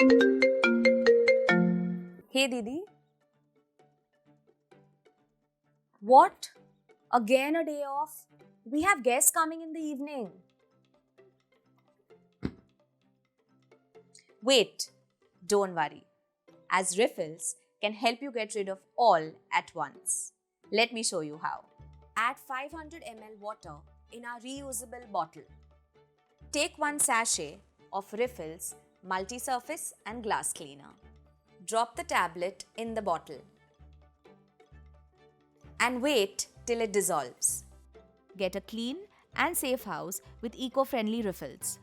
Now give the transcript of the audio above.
Hey Didi. What? Again a day off? We have guests coming in the evening. Wait, don't worry, as Rifils can help you get rid of all at once. Let me show you how. Add 500 ml water in our reusable bottle. Take one sachet of Rifils multi-surface and glass cleaner. Drop the tablet in the bottle and wait till it dissolves. Get a clean and safe house with eco-friendly refills.